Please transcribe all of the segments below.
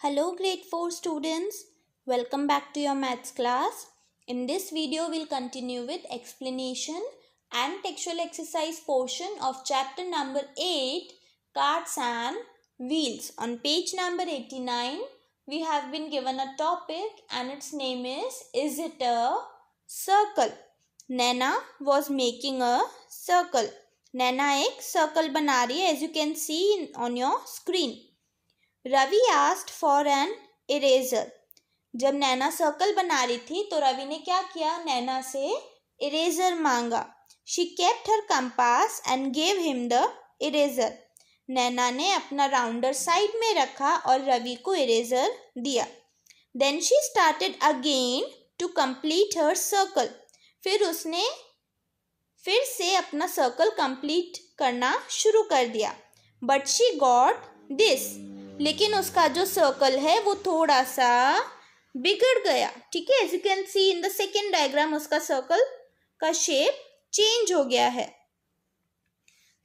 Hello grade 4 students, welcome back to your maths class. In this video we'll continue with explanation and textual exercise portion of chapter number 8, Carts and Wheels. On page number 89 we have been given a topic and its name is it a circle? Naina was making a circle. Naina एक circle बना रही है as you can see on your screen. Ravi asked for an eraser. जब Naina circle बना रही थी तो रवि ने क्या किया, नैना से इरेजर मांगा. She kept her compass and gave him the eraser. Naina ने अपना राउंडर साइड में रखा और रवि को इरेजर दिया. Then she started again to complete her circle. फिर उसने फिर से अपना सर्कल कंप्लीट करना शुरू कर दिया. But she got this. लेकिन उसका जो सर्कल है वो थोड़ा सा बिगड़ गया. ठीक है, as you can see in the second diagram उसका सर्कल का शेप चेंज हो गया है.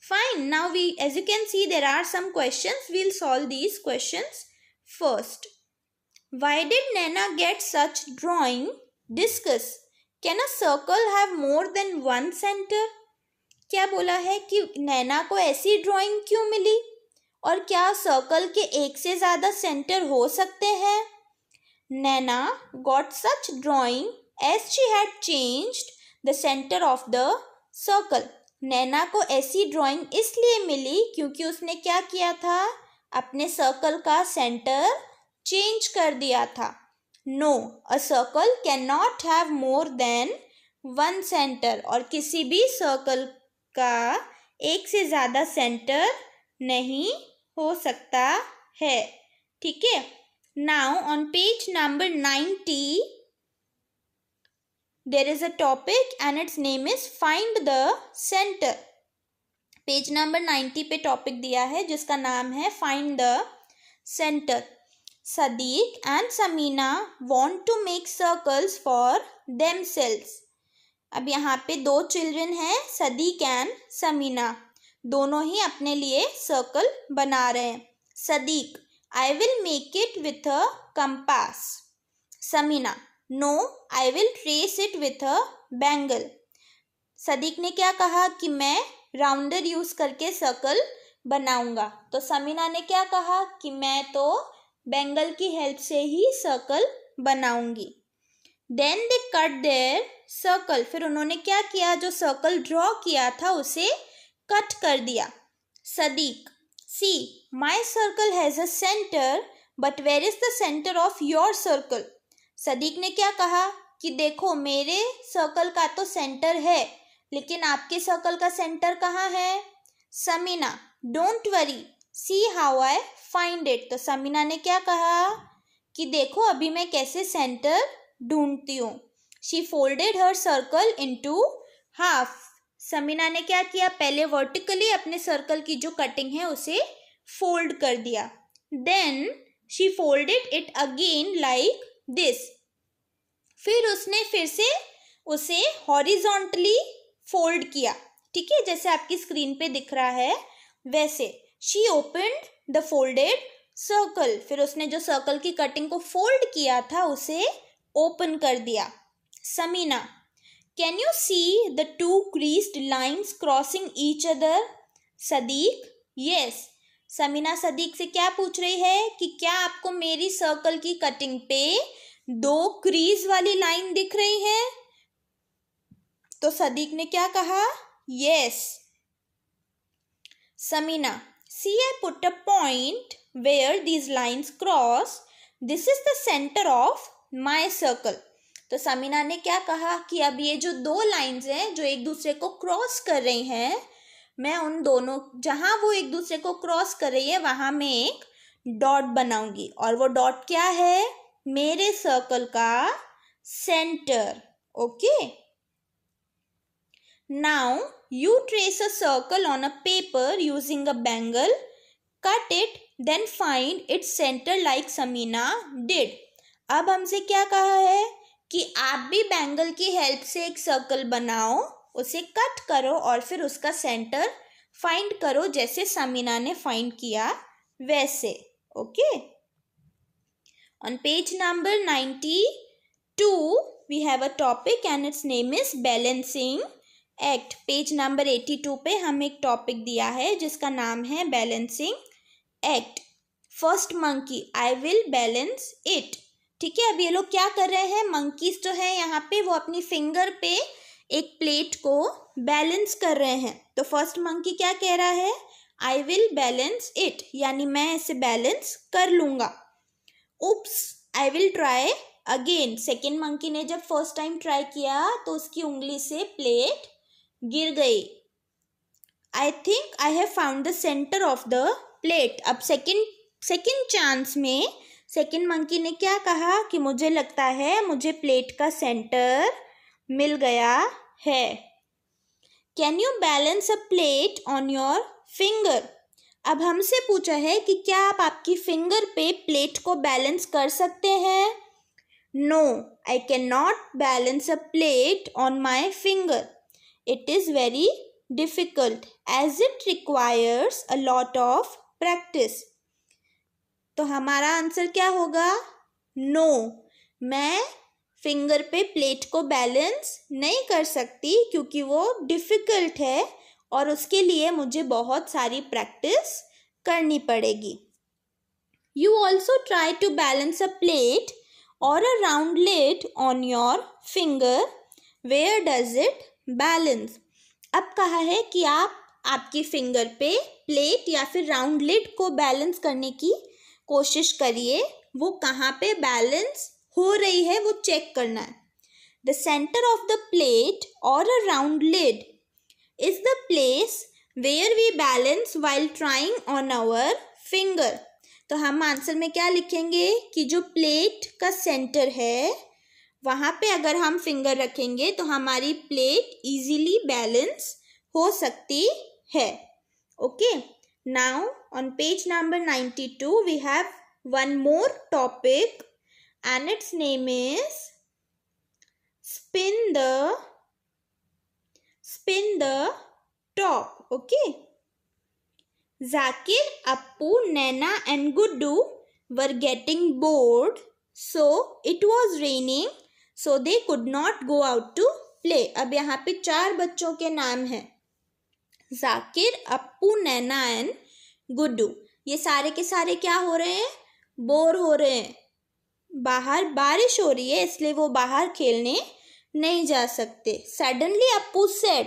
Fine, now we as you can see there are some questions. We will solve these questions. First, why did Naina get such drawing? Discuss. Can a circle have more than one centre? क्या बोला है कि नैना को ऐसी drawing क्यों मिली और क्या circle के एक से ज़्यादा सेंटर हो सकते हैं? Naina got such drawing as she had changed the centre of the circle. Naina को ऐसी ड्राइंग इसलिए मिली क्योंकि उसने क्या किया था, अपने सर्कल का सेंटर चेंज कर दिया था. No, a circle can not have more than one centre. और किसी भी सर्कल का एक से ज़्यादा सेंटर नहीं हो सकता है. ठीक है. Now on page number 90 there is a topic and its name is find the centre. Page number 90 पे टॉपिक दिया है जिसका नाम है find the centre. Sadiq and Samina want to make circles for themselves. अब यहाँ पे दो चिल्ड्रन हैं, सदीक एंड समीना. दोनों ही अपने लिए सर्कल बना रहे हैं. Sadiq, I will make it with a compass. Samina, no, I will trace it with a bangle. Sadiq ने क्या कहा कि मैं राउंडर यूज करके सर्कल बनाऊंगा. तो समीना ने क्या कहा कि मैं तो बैंगल की हेल्प से ही सर्कल बनाऊंगी. Then they cut their circle. फिर उन्होंने क्या किया, जो सर्कल ड्रॉ किया था उसे कट कर दिया. Sadiq, see my circle has a centre but where is the centre of your circle. Sadiq ने क्या कहा कि देखो मेरे सर्कल का तो सेंटर है लेकिन आपके सर्कल का सेंटर कहाँ है? Samina, don't worry, see how I find it. तो समीना ने क्या कहा कि देखो अभी मैं कैसे सेंटर ढूंढती हूँ. She folded her circle into half. Samina ने क्या किया, पहले वर्टिकली अपने सर्कल की जो कटिंग है उसे फोल्ड कर दिया. Then she folded it again like this. फिर उसने फिर से उसे हॉरिजॉन्टली फोल्ड किया. ठीक है, जैसे आपकी स्क्रीन पे दिख रहा है वैसे. She opened the folded circle. फिर उसने जो सर्कल की कटिंग को फोल्ड किया था उसे ओपन कर दिया. Samina, can you see the two creased lines crossing each other? Sadiq, yes. Samina Sadiq से क्या पूछ रही है कि क्या आपको मेरी सर्कल की कटिंग पे दो क्रीज वाली लाइन दिख रही है? तो सदीक ने क्या कहा, yes. Samina, see I put a point where these lines cross. This is the centre of my circle. तो समीना ने क्या कहा कि अब ये जो दो लाइंस हैं जो एक दूसरे को क्रॉस कर रही हैं, मैं उन दोनों, जहाँ वो एक दूसरे को क्रॉस कर रही है वहाँ मैं एक डॉट बनाऊंगी. और वो डॉट क्या है, मेरे सर्कल का centre. Okay. Now you trace a circle on a paper using a bangle. Cut it then find its centre like Samina did. अब हमसे क्या कहा है कि आप भी बैंगल की हेल्प से एक सर्कल बनाओ, उसे कट करो और फिर उसका सेंटर फाइंड करो जैसे समीना ने फाइंड किया वैसे. Okay. On page number 92, we have a topic and its name is balancing act. Page number 82 पे हमें एक टॉपिक दिया है जिसका नाम है balancing act. First monkey, I will balance it. ठीक है, अब ये लोग क्या कर रहे हैं, मंकीज जो है यहाँ पे वो अपनी फिंगर पे एक प्लेट को बैलेंस कर रहे हैं. तो फर्स्ट मंकी क्या कह रहा है, आई विल बैलेंस इट, यानी मैं इसे बैलेंस कर लूंगा. Oops, I will try again. Second monkey ने जब फर्स्ट टाइम ट्राई किया तो उसकी उंगली से प्लेट गिर गई. I think I have found the centre of the plate. अब सेकेंड चांस में सेकेंड मंकी ने क्या कहा कि मुझे लगता है मुझे प्लेट का सेंटर मिल गया है. Can you balance a plate on your finger. अब हमसे पूछा है कि क्या आप आपकी फिंगर पे प्लेट को बैलेंस कर सकते हैं. No, I can not balance a plate on my finger. It is very difficult as it requires a lot of practice. तो हमारा आंसर क्या होगा, नो, मैं फिंगर पे प्लेट को बैलेंस नहीं कर सकती क्योंकि वो डिफ़िकल्ट है और उसके लिए मुझे बहुत सारी प्रैक्टिस करनी पड़ेगी. You also try to balance a plate or a round lid on your finger. Where does it balance. अब कहा है कि आप आपकी फिंगर पे प्लेट या फिर राउंड लिड को बैलेंस करने की कोशिश करिए, वो कहाँ पे बैलेंस हो रही है वो चेक करना है. The centre of the plate or a round lid is the place where we balance while trying on our finger. तो हम आंसर में क्या लिखेंगे कि जो प्लेट का सेंटर है वहाँ पे अगर हम फिंगर रखेंगे तो हमारी प्लेट इजीली बैलेंस हो सकती है. Okay, now on page number 92 we have one more topic and its name is spin the top. Okay, Zakir, Appu, Naina and Guddu were getting bored, so it was raining, so they could not go out to play. अब यहाँ पे 4 बच्चों के नाम हैं, जाकिर, अप्पू, नैना and Guddu. ये सारे के सारे क्या हो रहे हैं, बोर हो रहे हैं. बाहर बारिश हो रही है इसलिए वो बाहर खेलने नहीं जा सकते. Suddenly Appu said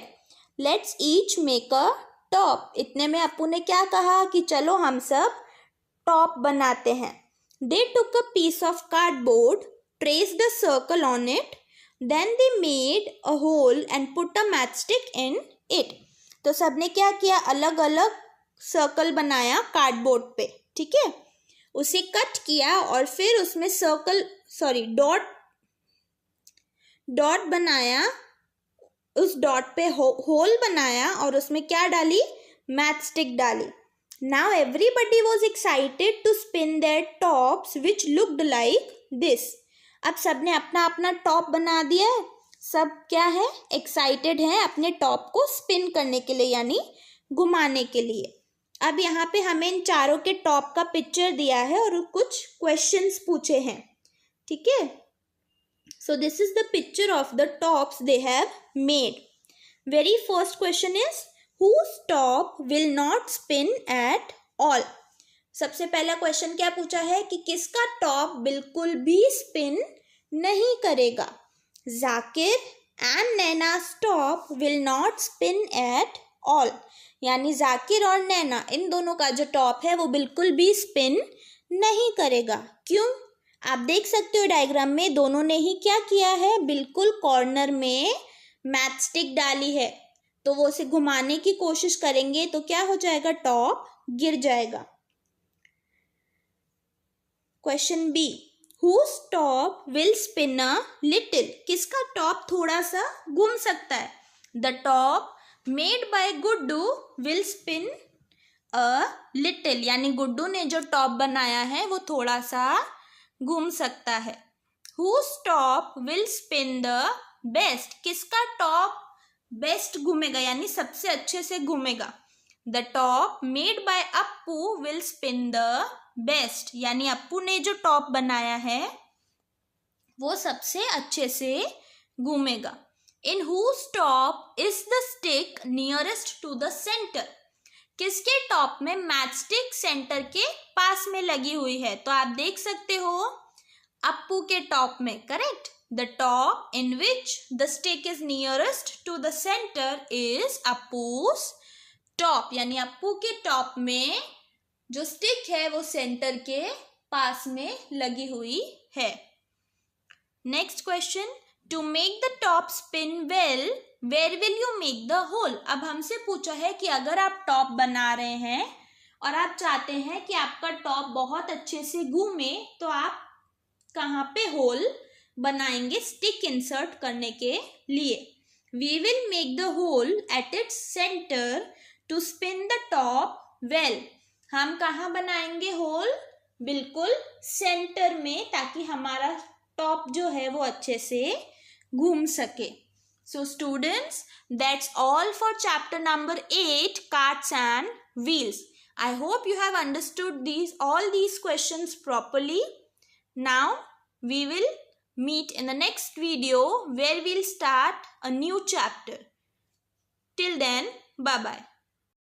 let's each make a top. इतने में अप्पू ने क्या कहा कि चलो हम सब टॉप बनाते हैं. They took a piece of cardboard, traced a circle on it, then they made a hole and put a matchstick in it. तो सबने क्या किया, अलग अलग सर्कल बनाया कार्डबोर्ड पे. ठीक है, उसे कट किया और फिर उसमें डॉट बनाया, उस डॉट पे होल बनाया और उसमें क्या डाली, मैच स्टिक डाली. Now everybody was excited to spin their tops which looked like this. अब सबने अपना अपना टॉप बना दिया है, सब क्या है, एक्साइटेड हैं अपने टॉप को स्पिन करने के लिए यानी घुमाने के लिए. अब यहाँ पे हमें इन चारों के टॉप का पिक्चर दिया है और कुछ क्वेश्चंस पूछे हैं. ठीक है, so this is the picture of the tops they have made. Very first question is whose top will not spin at all. सबसे पहला क्वेश्चन क्या पूछा है कि किसका टॉप बिल्कुल भी स्पिन नहीं करेगा. Zakir and Naina's top will not spin at all, यानी जाकिर और नैना इन दोनों का जो टॉप है वो बिल्कुल भी स्पिन नहीं करेगा. क्यों, आप देख सकते हो डायग्राम में दोनों ने ही क्या किया है, बिल्कुल कॉर्नर में मैच स्टिक डाली है. तो वो उसे घुमाने की कोशिश करेंगे तो क्या हो जाएगा, टॉप गिर जाएगा. Question B, whose top will spin a little. किसका टॉप थोड़ा सा घूम सकता है. The top made by Guddu will spin a little, यानी गुड्डू ने जो टॉप बनाया है वो थोड़ा सा घूम सकता है. Whose top will spin the best. किसका टॉप बेस्ट घूमेगा यानी सबसे अच्छे से घूमेगा. The top made by Appu will spin the best, यानी अप्पू ने जो टॉप बनाया है वो सबसे अच्छे से घूमेगा। इन whose top is the stick nearest to the center? किसके टॉप में मैचस्टिक सेंटर के पास में लगी हुई है? तो आप देख सकते हो अप्पू के टॉप में, correct. The top in which the stick is nearest to the centre is Appu's top, यानी अप्पू के टॉप में जो स्टिक है वो सेंटर के पास में लगी हुई है। Next question, to make the top spin well where will you make the hole? अब हमसे पूछा है कि अगर आप टॉप बना रहे हैं और आप चाहते हैं कि आपका टॉप बहुत अच्छे से घूमे, तो आप कहाँ पे होल बनाएंगे स्टिक इंसर्ट करने के लिए? We will make the hole at its centre to spin the top well. हम कहाँ बनाएंगे होल? बिल्कुल सेंटर में, ताकि हमारा टॉप जो है वो अच्छे से घूम सके। So students, that's all for chapter number 8, carts and wheels. I hope you have understood all these questions properly. Now we will meet in the next video where we'll start a new chapter. Till then, bye bye.